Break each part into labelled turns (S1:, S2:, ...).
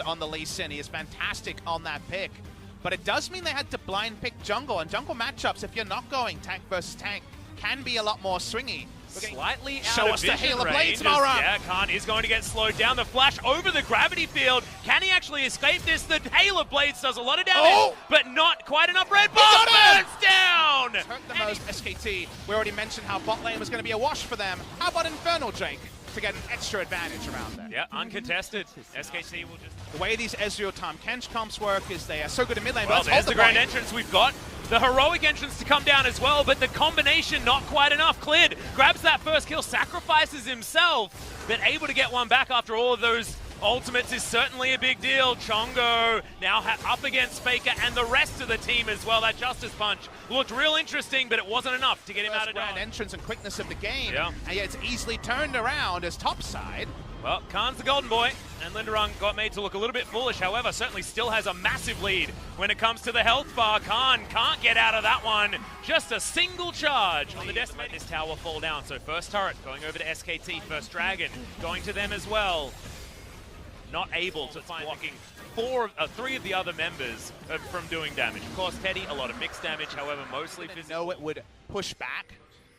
S1: on the Lee Sin. He is fantastic on that pick. But it does mean they had to blind pick jungle, and jungle matchups, if you're not going tank versus tank, can be a lot more swingy.
S2: Slightly
S1: Show
S2: out
S1: us
S2: of
S1: the
S2: vision
S1: Hail of
S2: range.
S1: Blades, Malram.
S2: Yeah, Khan is going to get slowed down. The flash over the gravity field. Can he actually escape this? The Hail of Blades does a lot of damage, but not quite enough. Red Buff burns down!
S1: Hurt the most, SKT. We already mentioned how bot lane was going to be a wash for them. How about Infernal Drake to get an extra advantage around there?
S2: Yeah, uncontested. SKT will just...
S1: The way these Ezreal Tahm Kench comps work is they are so good in mid lane.
S2: Well,
S1: but
S2: there's the grand entrance. We've got the heroic entrance to come down as well, but the combination not quite enough. Cleared, grabs that first kill, sacrifices himself, but able to get one back after all of those ultimates is certainly a big deal. Chongo now up against Faker and the rest of the team as well. That Justice Punch looked real interesting, but it wasn't enough to get him out of
S1: grand
S2: dodge.
S1: entrance and quickness of the game.
S2: Yeah.
S1: And yet it's easily turned around as topside.
S2: Well, Khan's the golden boy, and Linderung got made to look a little bit foolish. However, certainly still has a massive lead when it comes to the health bar. Khan can't get out of that one. Just a single charge on the Decimate. This tower fall down. So first turret going over to SKT. First Dragon going to them as well. Not able to find blocking three of the other members from doing damage. Of course, Teddy, a lot of mixed damage. However, mostly physical.
S1: Know it would push back,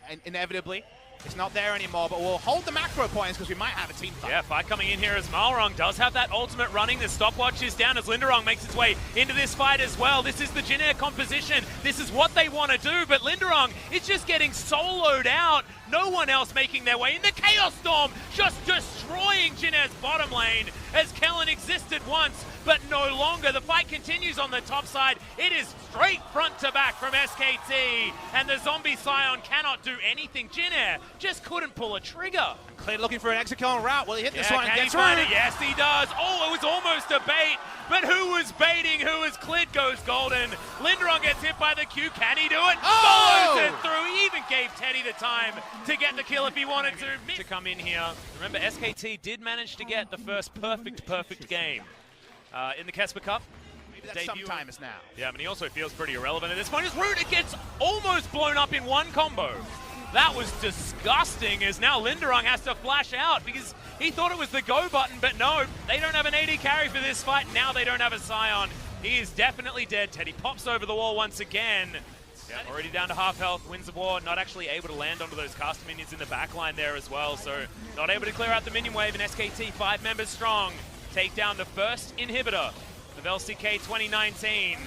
S1: and inevitably. It's not there anymore, but we'll hold the macro points because we might have a team fight.
S2: Yeah, fight coming in here as Malrung does have that ultimate running. The stopwatch is down as Linderung makes its way into this fight as well. This is the Jin composition. This is what they want to do, but Linderung is just getting soloed out. No one else making their way in. The Chaos Storm just destroying Jin's bottom lane as Kellen existed once, but no longer. The fight continues on the top side. It is straight front to back from SKT, and the Zombie Scion cannot do anything. Jin just couldn't pull a trigger.
S1: Clear looking for an execute route. Will he hit this one?
S2: Can he find it? Yes, he does. Oh, it was almost a bait, but who was baiting? Who was Clid goes golden. Linderung gets hit by the Q. Can he do it?
S1: Oh!
S2: Follows it through. He even gave Teddy the time to get the kill if he wanted to come in here. Remember, SKT did manage to get the first perfect game in the Kesper Cup.
S1: That's sometimes now.
S2: Yeah, but he also feels pretty irrelevant at this point. His root, it gets almost blown up in one combo. That was disgusting, as now Linderung has to flash out because he thought it was the go button, but no, they don't have an AD carry for this fight. Now they don't have a Scion. He is definitely dead. Teddy pops over the wall once again. Yeah, already down to half health. Wins the war, not actually able to land onto those caster minions in the backline there as well, so not able to clear out the minion wave, and SKT 5 members strong take down the first inhibitor of LCK 2019.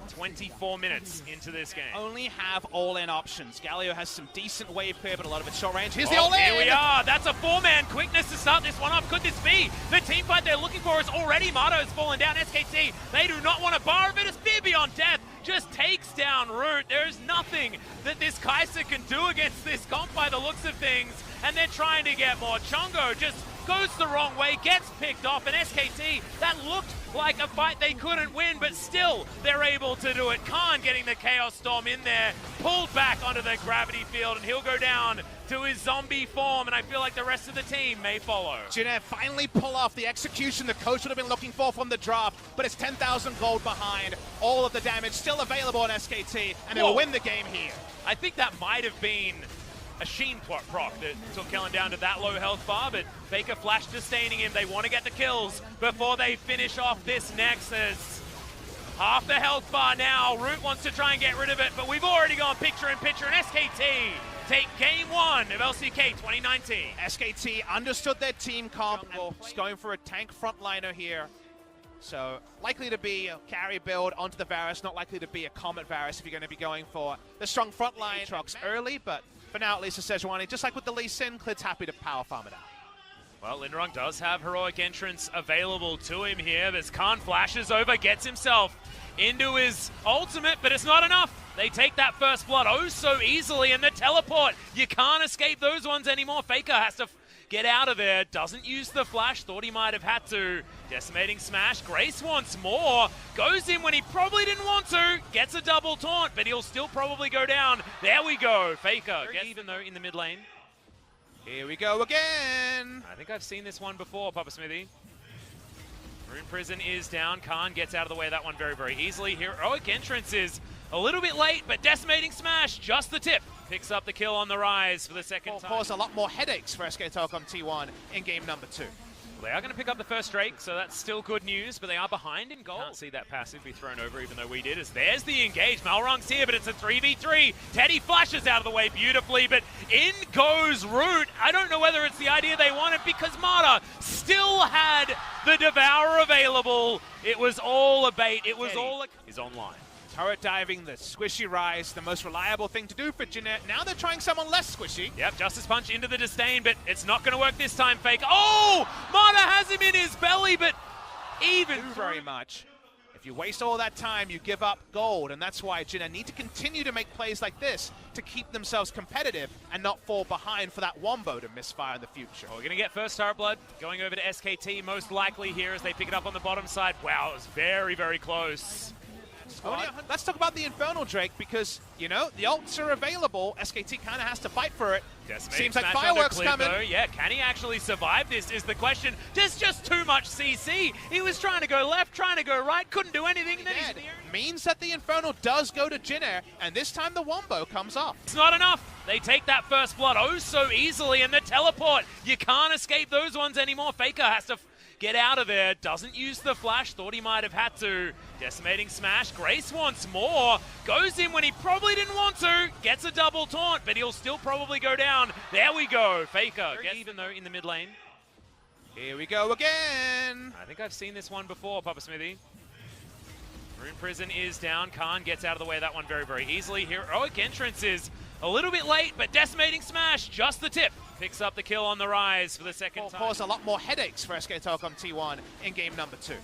S2: 24 minutes into this game.
S1: Only have all-in options. Galio has some decent wave clear, but a lot of it's short range. Here's the all-in!
S2: Here we are. That's a 4-man quickness to start this one off. Could this be the team fight they're looking for? Is already Mato has fallen down. SKT, they do not want to bar of it. It's Fear Beyond Death. Just takes down Root. There is nothing that this Kai'Sa can do against this comp by the looks of things. And they're trying to get more. Chongo just goes the wrong way, gets picked off, and SKT, that looked like a fight they couldn't win, but still, they're able to do it. Khan getting the Chaos Storm in there, pulled back onto the gravity field, and he'll go down to his zombie form, and I feel like the rest of the team may follow.
S1: Jin finally pull off the execution the coach would have been looking for from the draft, but it's 10,000 gold behind. All of the damage still available on SKT, and they will win the game here.
S2: I think that might have been a Sheen proc that took Kellen down to that low health bar, but Faker flash disdaining him. They want to get the kills before they finish off this Nexus. Half the health bar now. Root wants to try and get rid of it, but we've already gone picture-in-picture, and SKT take game one of LCK 2019.
S1: SKT understood their team comp, just going for a tank frontliner here. So likely to be a carry build onto the Varus, not likely to be a Comet Varus if you're going to be going for the strong frontline trucks early, but for now, at least, the Sejuani, just like with the Lee Sin, Clid's happy to power farm it out.
S2: Well, Linderung does have heroic entrance available to him here. As Khan flashes over, gets himself into his ultimate, but it's not enough. They take that first blood oh so easily, and the teleport. You can't escape those ones anymore. Faker has to get out of there. Doesn't use the flash. Thought he might have had to. Decimating smash. Grace wants more. Goes in when he probably didn't want to. Gets a double taunt, but he'll still probably go down. There we go. Faker gets even though in the mid lane.
S1: Here we go again.
S2: I think I've seen this one before, Papa Smithy. Rune Prison is down. Khan gets out of the way of that one very easily. Heroic entrance is a little bit late, but Decimating Smash, just the tip. Picks up the kill on the rise for the second time.
S1: Cause a lot more headaches for SK Telecom T1 in game number 2.
S2: They are going to pick up the first Drake, so that's still good news, but they are behind in goal. Can't see that passive be thrown over, even though we did. As there's the engage. Malrong's here, but it's a 3v3. Teddy flashes out of the way beautifully, but in goes Root. I don't know whether it's the idea they wanted, because Mata still had the Devour available. It was all a bait. It was all a... Is online.
S1: Turret diving, the squishy rise, the most reliable thing to do for Jeanette. Now they're trying someone less squishy.
S2: Yep, Justice Punch into the disdain, but it's not going to work this time, Fake. Oh! Mata has him in his belly, but even
S1: very much. If you waste all that time, you give up gold, and that's why Jeanette need to continue to make plays like this to keep themselves competitive and not fall behind for that wombo to misfire in the future.
S2: We're going to get first Turret Blood going over to SKT, most likely here as they pick it up on the bottom side. Wow, it was very, very close.
S1: Let's talk about the Infernal Drake, because, you know, the ults are available. SKT kind of has to fight for it. Seems like fireworks coming.
S2: Though. Yeah, can he actually survive this is the question. There's just too much CC. He was trying to go left, trying to go right, couldn't do anything.
S1: Means that the Infernal does go to Jinner, and this time the wombo comes off.
S2: It's not enough. They take that first blood oh so easily, and the teleport. You can't escape those ones anymore. Faker has to get out of there, doesn't use the flash, thought he might have had to. Decimating smash, Grace wants more, goes in when he probably didn't want to, gets a double taunt, but he'll still probably go down. There we go, Faker, even though in the mid lane.
S1: Here we go again.
S2: I think I've seen this one before, Papa Smithy. Rune Prison is down, Khan gets out of the way of that one very, very easily. Heroic entrance is a little bit late, but Decimating Smash, just the tip. Picks up the kill on the rise for the second time.
S1: Cause a lot more headaches for SK Telecom T1 in game number 2.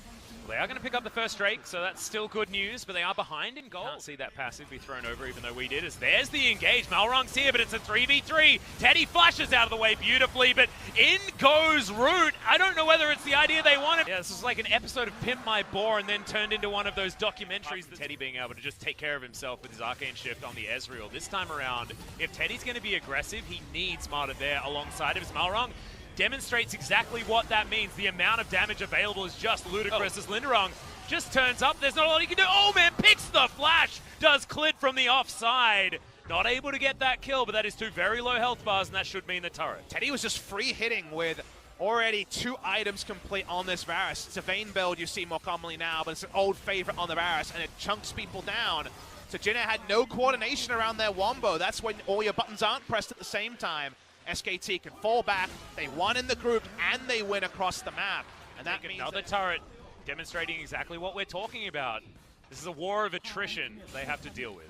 S2: They are going to pick up the first Drake, so that's still good news, but they are behind in goal. Can't see that passive be thrown over, even though we did. As there's the engage. Malrong's here, but it's a 3v3. Teddy flashes out of the way beautifully, but in goes Root. I don't know whether it's the idea they wanted. Yeah, this is like an episode of Pimp My Boar and then turned into one of those documentaries. Teddy being able to just take care of himself with his Arcane Shift on the Ezreal. This time around, if Teddy's going to be aggressive, he needs Mata there alongside of his Malrong. Demonstrates exactly what that means. The amount of damage available is just ludicrous as Linderung just turns up. There's not a lot he can do. Oh man, picks the flash. Does Clid from the offside. Not able to get that kill, but that is 2 very low health bars, and that should mean the turret.
S1: Teddy was just free hitting with already 2 items complete on this Varus. It's a Vayne build you see more commonly now, but it's an old favorite on the Varus, and it chunks people down. So Jinner had no coordination around their wombo. That's when all your buttons aren't pressed at the same time. SKT can fall back, they won in the group, and they win across the map. And that means
S2: another turret, demonstrating exactly what we're talking about. This is a war of attrition they have to deal with.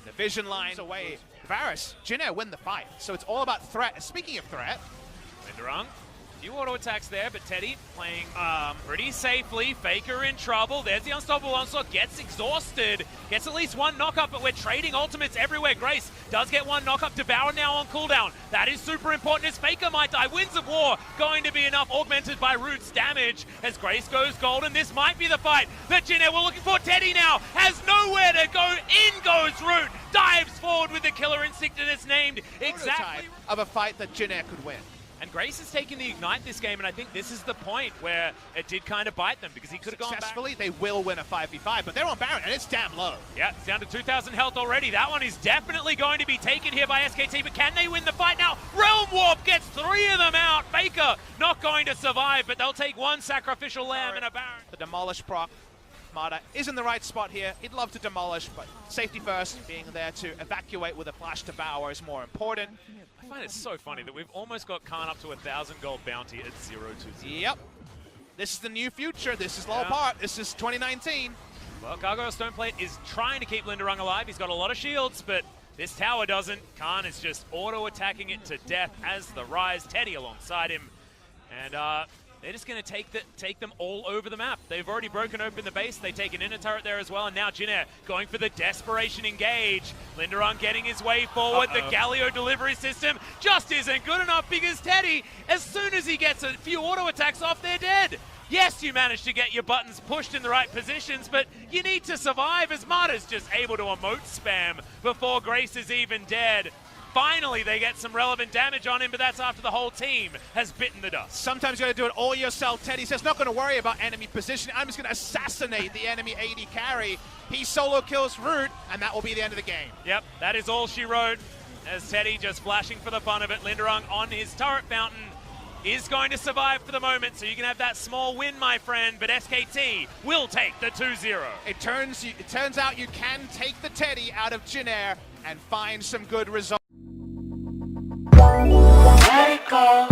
S1: The vision lines away. Varus, Jinner win the fight, so it's all about threat. Speaking of threat,
S2: Linderung, few auto attacks there, but Teddy playing pretty safely. Faker in trouble. There's the unstoppable onslaught. Gets exhausted. Gets at least 1 knockup, but we're trading ultimates everywhere. Grace does get 1 knockup. Devour now on cooldown. That is super important as Faker might die. Winds of War going to be enough, augmented by Root's damage as Grace goes golden. This might be the fight that Jinner we're looking for. Teddy now has nowhere to go. In goes Root. Dives forward with the killer instinct, and it's named exactly
S1: of a fight that Jinner could win.
S2: And Grace has taken the Ignite this game, and I think this is the point where it did kind of bite them, because he could have gone back.
S1: Successfully, they will win a 5v5, but they're on Baron, and it's damn low.
S2: Yeah, it's down to 2,000 health already. That one is definitely going to be taken here by SKT, but can they win the fight now? Realm Warp gets 3 of them out. Faker not going to survive, but they'll take 1 Sacrificial Lamb and a Baron.
S1: The Demolish proc. Mata is in the right spot here. He'd love to demolish, but safety first, being there to evacuate with a flash devour is more important.
S2: I find it so funny that we've almost got Khan up to 1,000 gold bounty at 0-2-0.
S1: Yep. This is the new future. This is low part. This is 2019.
S2: Well, Gargoyle Stoneplate is trying to keep Linderung alive. He's got a lot of shields, but this tower doesn't. Khan is just auto-attacking it to death as the rise. Teddy alongside him. And they're just going to take them all over the map. They've already broken open the base. They take an inner turret there as well. And now Jinner going for the desperation engage. Linderung getting his way forward. The Galio delivery system just isn't good enough, because Teddy, as soon as he gets a few auto attacks off, they're dead. Yes, you managed to get your buttons pushed in the right positions, but you need to survive, as Mata's just able to emote spam before Grace is even dead. Finally, they get some relevant damage on him, but that's after the whole team has bitten the dust.
S1: Sometimes you gotta do it all yourself. Teddy says, not gonna worry about enemy position. I'm just gonna assassinate the enemy AD carry. He solo kills Root, and that will be the end of the game.
S2: Yep, that is all she wrote, as Teddy just flashing for the fun of it. Linderung on his turret fountain. is going to survive for the moment, so you can have that small win, my friend, but SKT will take the 2-0.
S1: It turns out you can take the Teddy out of GEN.G and find some good results.
S3: Let it go.